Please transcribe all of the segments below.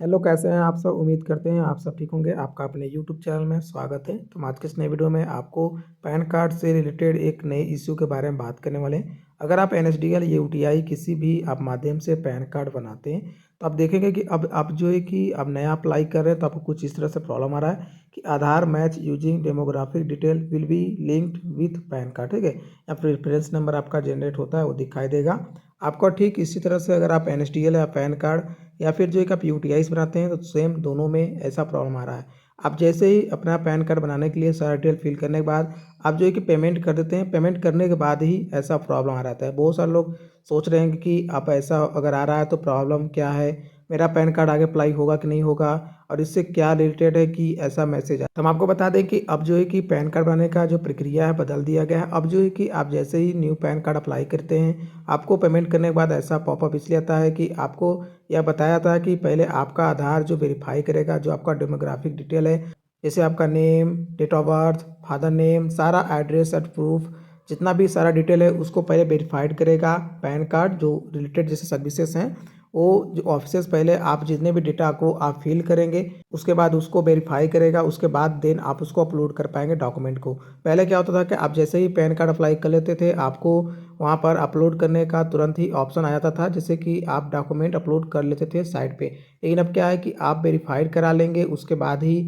Hello, कैसे हैं आप सब? उम्मीद करते हैं आप सब ठीक होंगे। आपका अपने यूट्यूब चैनल में स्वागत है। तो हम आज के इस नए वीडियो में आपको पैन कार्ड से रिलेटेड एक नए इश्यू के बारे में बात करने वाले हैं। अगर आप एनएसडीएल या यूटीआई किसी भी आप माध्यम से पैन कार्ड बनाते हैं तो आप देखेंगे कि अब आप जो है कि अब नया अप्लाई कर रहे हैं तो आपको कुछ इस तरह से प्रॉब्लम आ रहा है कि Aadhaar match using demographic detail will be linked with PAN card. ठीक है, या फिर रेफरेंस नंबर आपका जनरेट होता है वो दिखाई देगा आपको। ठीक इसी तरह से अगर आप एनएसडीएल या पैन कार्ड या फिर जो एक आप यूटीआईस बनाते हैं तो सेम दोनों में ऐसा प्रॉब्लम आ रहा है। आप जैसे ही अपना पैन कार्ड बनाने के लिए सारा डिटेल फिल करने के बाद आप जो है कि पेमेंट कर देते हैं, पेमेंट करने के बाद ही ऐसा प्रॉब्लम आ रहा है। बहुत सारे लोग सोच रहे हैं कि आप ऐसा अगर आ रहा है तो प्रॉब्लम क्या है, मेरा पैन कार्ड आगे अप्लाई होगा कि नहीं होगा और इससे क्या रिलेटेड है कि ऐसा मैसेज आया। तो हम आपको बता दें कि अब जो है कि पैन कार्ड बनाने का जो प्रक्रिया है बदल दिया गया है। अब जो है कि आप जैसे ही न्यू पैन कार्ड अप्लाई करते हैं आपको पेमेंट करने के बाद ऐसा पॉपअप इसलिए आता है कि आपको यह बताया था कि पहले आपका आधार जो वेरीफाई करेगा, जो आपका डेमोग्राफिक डिटेल है जैसे आपका name, date of birth, father name, सारा एड्रेस एंड प्रूफ जितना भी सारा डिटेल है उसको पहले वेरीफाइड करेगा। पैन कार्ड जो रिलेटेड जैसे सर्विसेज हैं वो जो ऑफिसेस पहले आप जितने भी डेटा को आप फिल करेंगे उसके बाद उसको वेरीफाई करेगा, उसके बाद देन आप उसको अपलोड कर पाएंगे डॉक्यूमेंट को। पहले क्या होता था कि आप जैसे ही पैन कार्ड अप्लाई कर लेते थे आपको वहाँ पर अपलोड करने का तुरंत ही ऑप्शन आ जाता था, जैसे कि आप डॉक्यूमेंट अपलोड कर लेते थे साइट पे। लेकिन अब क्या है कि आप वेरीफाइड करा लेंगे उसके बाद ही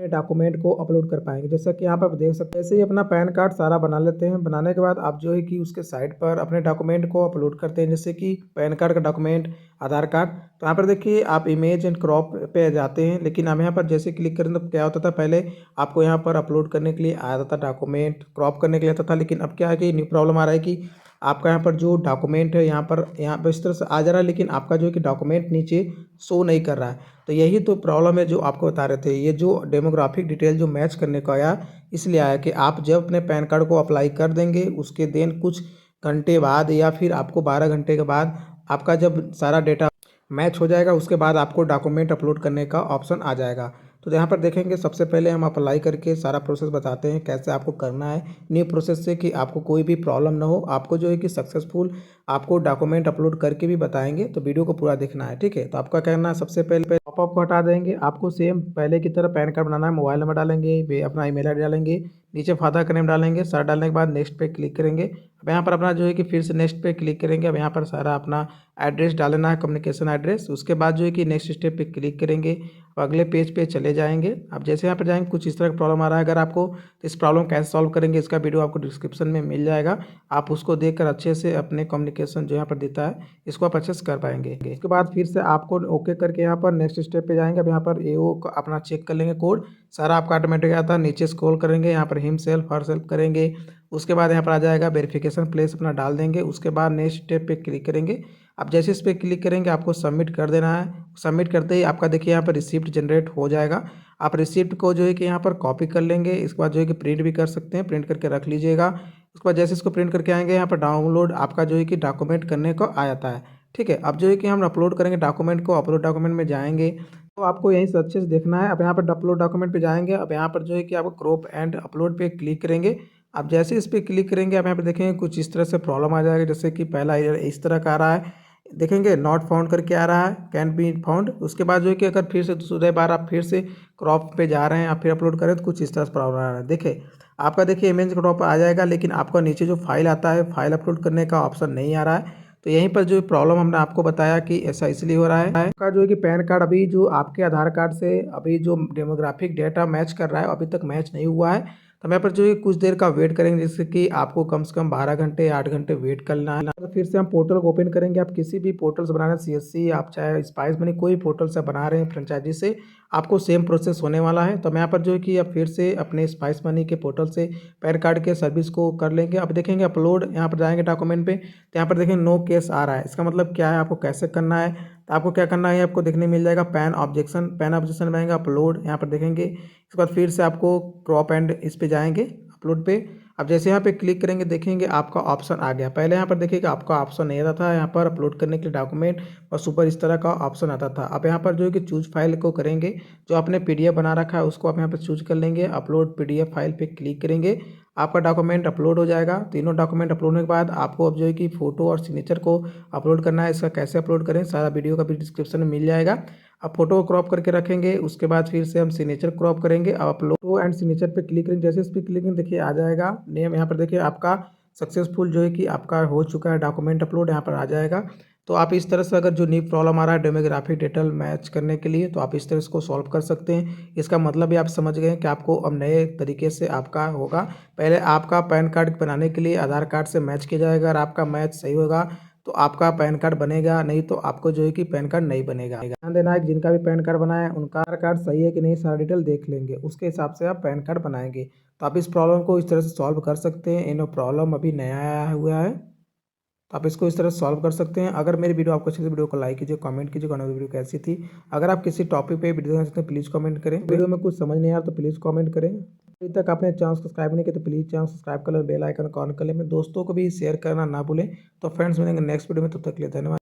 डॉक्यूमेंट को अपलोड कर पाएंगे। जैसा कि यहाँ पर आप देख सकते हैं, जैसे ही अपना पैन कार्ड सारा बना लेते हैं, बनाने के बाद आप जो है कि उसके साइट पर अपने डॉक्यूमेंट को अपलोड करते हैं, जैसे कि पैन कार्ड का डॉक्यूमेंट, आधार कार्ड। तो यहाँ पर देखिए आप इमेज एंड क्रॉप पे जाते हैं, लेकिन हम यहाँ पर जैसे क्लिक करें तो क्या होता था, पहले आपको यहाँ पर अपलोड करने के लिए आया था डॉक्यूमेंट, क्रॉप करने के लिए आता था। लेकिन अब क्या है कि न्यू प्रॉब्लम आ रहा है कि आपका यहाँ पर जो डॉक्यूमेंट है यहाँ पर इस तरह से आ जा रहा है, लेकिन आपका जो है कि डॉक्यूमेंट नीचे शो नहीं कर रहा है। तो यही तो प्रॉब्लम है जो आपको बता रहे थे। ये जो डेमोग्राफिक डिटेल जो मैच करने को आया इसलिए आया कि आप जब अपने पैन कार्ड को अप्लाई कर देंगे उसके देन कुछ घंटे बाद या फिर आपको 12 घंटे के बाद आपका जब सारा डेटा मैच हो जाएगा उसके बाद आपको डॉक्यूमेंट अपलोड करने का ऑप्शन आ जाएगा। तो यहाँ पर देखेंगे सबसे पहले हम अप्लाई करके सारा प्रोसेस बताते हैं कैसे आपको करना है न्यू प्रोसेस से, कि आपको कोई भी प्रॉब्लम ना हो। आपको जो है कि सक्सेसफुल आपको डॉक्यूमेंट अपलोड करके भी बताएंगे, तो वीडियो को पूरा देखना है। ठीक है, तो आपका करना है सबसे पहले पॉपअप को हटा देंगे। आपको सेम पहले की तरह पैन कार्ड बनाना है, मोबाइल नंबर डालेंगे, अपना ईमेल आईडी डालेंगे, नीचे फादर का नेम डालेंगे, सारा डालने के बाद नेक्स्ट पे क्लिक करेंगे। अब यहाँ पर अपना जो है कि फिर से नेक्स्ट पे क्लिक करेंगे। अब यहाँ पर सारा अपना एड्रेस डालना है, कम्युनिकेशन एड्रेस। उसके बाद जो है कि नेक्स्ट स्टेप पे क्लिक करेंगे, अब अगले पेज पे चले जाएंगे। अब जैसे यहाँ पर जाएंगे कुछ इस तरह का प्रॉब्लम आ रहा है। अगर आपको इस प्रॉब्लम कैसे सॉल्व करेंगे इसका वीडियो आपको डिस्क्रिप्शन में मिल जाएगा, आप उसको देखकर अच्छे से अपने कम्युनिकेशन जो यहाँ पर देता है इसको आप अच्छे से कर पाएंगे। उसके बाद फिर से आपको ओके करके यहाँ पर नेक्स्ट स्टेप पे जाएंगे। अब यहाँ पर एओ अपना चेक कर लेंगे कोड, सारा आपका ऑटोमेटिक आता है। नीचे स्क्रॉल करेंगे, यहाँ per him self her self करेंगे। उसके बाद यहाँ पर आ जाएगा वेरिफिकेशन प्लेस अपना डाल देंगे। उसके बाद नेक्स्ट स्टेप पे क्लिक करेंगे। आप जैसे इस पर क्लिक करेंगे आपको सबमिट कर देना है। सबमिट करते ही आपका देखिए यहाँ पर रिसिप्ट जनरेट हो जाएगा। आप रिसिप्ट को जो है कि यहाँ पर कॉपी कर लेंगे, इसके बाद जो है कि प्रिंट भी कर सकते हैं, प्रिंट करके रख लीजिएगा। उसके बाद जैसे इसको प्रिंट करके आएंगे यहाँ पर डाउनलोड आपका जो है कि डॉक्यूमेंट करने को आ जाता है। ठीक है, अब जो है कि हम अपलोड करेंगे डॉक्यूमेंट को, अपलोड डॉक्यूमेंट में जाएंगे तो आपको यहीं से अच्छे से देखना है। अब यहाँ पर अपलोड डॉक्यूमेंट पे जाएंगे। अब यहाँ पर जो है कि आपको क्रॉप एंड अपलोड पे क्लिक करेंगे। आप जैसे इस पर क्लिक करेंगे आप यहाँ पे देखेंगे कुछ इस तरह से प्रॉब्लम आ जाएगा, जैसे कि पहला इस तरह का आ रहा है, देखेंगे नॉट फाउंड करके आ रहा है, कैन बी फाउंड। उसके बाद जो है कि अगर फिर से दूसरे बार आप फिर से क्रॉप पे जा रहे हैं आप फिर अपलोड करें तो कुछ इस तरह से प्रॉब्लम आ रहा है। देखिए आपका देखिए इमेज क्रॉप आ जाएगा, लेकिन आपका नीचे जो फाइल आता है फाइल अपलोड करने का ऑप्शन नहीं आ रहा है। तो यहीं पर जो प्रॉब्लम हमने आपको बताया कि ऐसा इसलिए हो रहा है। आपका जो है कि पैन कार्ड अभी जो आपके आधार कार्ड से अभी जो डेमोग्राफिक डेटा मैच कर रहा है अभी तक मैच नहीं हुआ है। तो यहाँ पर जो है कुछ देर का वेट करेंगे, जैसे कि आपको कम से कम 12 घंटे 8 घंटे वेट करना है। तो फिर से हम पोर्टल को ओपन करेंगे। आप किसी भी पोर्टल से बना रहे हैं, सीएससी आप चाहे स्पाइस मनी कोई पोर्टल से बना रहे हैं फ्रेंचाइजी से, आपको सेम प्रोसेस होने वाला है। तो मैं यहाँ पर जो है कि अब फिर से अपने स्पाइस मनी के पोर्टल से पैन कार्ड के सर्विस को कर लेंगे। अब देखेंगे अपलोड, यहाँ पर जाएंगे डॉक्यूमेंट पे तो यहाँ पर देखेंगे नो केस आ रहा है। इसका मतलब क्या है, आपको कैसे करना है, तो आपको क्या करना है आपको देखने मिल जाएगा पैन ऑब्जेक्शन में आएगा अपलोड, यहाँ पर देखेंगे। इसके बाद फिर से आपको क्रॉप एंड इस पे जाएंगे अपलोड पे। अब जैसे यहाँ पे क्लिक करेंगे देखेंगे आपका ऑप्शन आ गया। पहले यहाँ पर देखिएगा आपका ऑप्शन नहीं आता था, यहाँ पर अपलोड करने के लिए डॉक्यूमेंट बस ऊपर इस तरह का ऑप्शन आता था। अब यहाँ पर जो है कि चूज फाइल को करेंगे, जो आपने पीडीएफ बना रखा है उसको आप यहाँ पर चूज कर लेंगे, अपलोड पीडीएफ फाइल पे क्लिक करेंगे। आपका डॉक्यूमेंट अपलोड हो जाएगा। तीनों डॉक्यूमेंट अपलोड होने के बाद आपको अब जो है कि फ़ोटो और सिग्नेचर को अपलोड करना है। इसका कैसे अपलोड करें सारा वीडियो का भी डिस्क्रिप्शन में मिल जाएगा। अब फोटो को क्रॉप करके रखेंगे, उसके बाद फिर से हम सिग्नेचर क्रॉप करेंगे। अब अपलोड एंड सिग्नेचर पे क्लिक करेंगे। जैसे इस पर क्लिक करेंगे देखिए आ जाएगा नेम, यहाँ पर देखिए आपका सक्सेसफुल जो है कि आपका हो चुका है डॉक्यूमेंट अपलोड, यहाँ पर आ जाएगा। तो आप इस तरह से अगर जो न्यू प्रॉब्लम आ रहा है डेमोग्राफिक डिटेल मैच करने के लिए, तो आप इस तरह से इसको सॉल्व कर सकते हैं। इसका मतलब भी आप समझ गए कि आपको अब नए तरीके से आपका होगा। पहले आपका पैन कार्ड बनाने के लिए आधार कार्ड से मैच किया जाएगा। अगर आपका मैच सही होगा तो आपका पैन कार्ड बनेगा, नहीं तो आपको जो है कि पैन कार्ड नहीं बनेगा। ध्यान देना है कि जिनका भी पैन कार्ड बना है उनका आधार कार्ड सही है कि नहीं सारा डिटेल देख लेंगे, उसके हिसाब से आप पैन कार्ड बनाएंगे। तो आप इस प्रॉब्लम को इस तरह से सॉल्व कर सकते हैं। इन प्रॉब्लम अभी नया आया हुआ है, तो आप इसको इस तरह सॉल्व कर सकते हैं। अगर मेरी वीडियो आपको अच्छी लगी वीडियो को लाइक कीजिए, कमेंट कीजिए वीडियो कैसी थी। अगर आप किसी टॉपिक पे वीडियो देखना चाहते हैं प्लीज़ कमेंट करें। वीडियो में कुछ समझ नहीं आ रहा तो प्लीज़ कमेंट करें। अभी तक आपने चैनल सब्सक्राइब नहीं किया तो प्लीज़ चैनल सब्सक्राइब कर लो, बेल आइकन ऑन कर लें। मेरे दोस्तों को भी शेयर करना ना भूलें। तो फ्रेंड्स मिलेंगे नेक्स्ट वीडियो में, तब तक के लिए धन्यवाद।